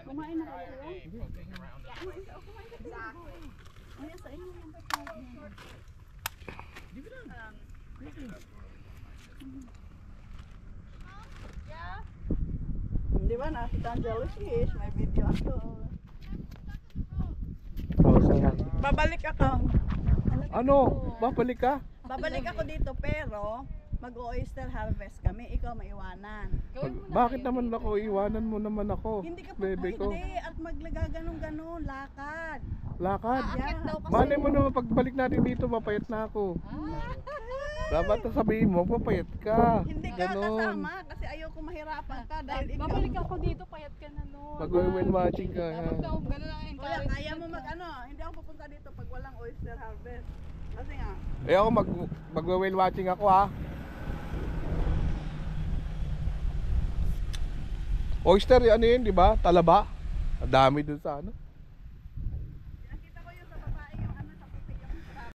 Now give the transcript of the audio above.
Kumain na kayo? Kumain ka. Ayan sa inyo yung di ba nakita ang jellyfish? May video ako. Babalik ako. Ano? Babalik ka? Babalik ako dito pero mag-oyster harvest kami. Ikaw maiwanan. Bakit naman ako? Iwanan mo naman ako. Hindi ka pa Bebe ko. hindi at maglagaganong-ganon lakad. Lakad. Yeah. Malay mo naman pagbalik natin dito, mapayat na ako. Dapat sabihin mo, papayat ka. Hindi ka kasama kasi ayoko mahirapan ka dahil ikaw. Babalik ako dito, payat ka na no. Mag-whale watching ka. Dapat daw, gano'n lang ang Kuya, kaya mo mag-ano, hindi ako pupunta dito pag walang oyster harvest. Kasi nga, Eh ako mag-whale watching ako ha. Oyster, ano yun, di ba? Talaba. Ang dami dun sa ano.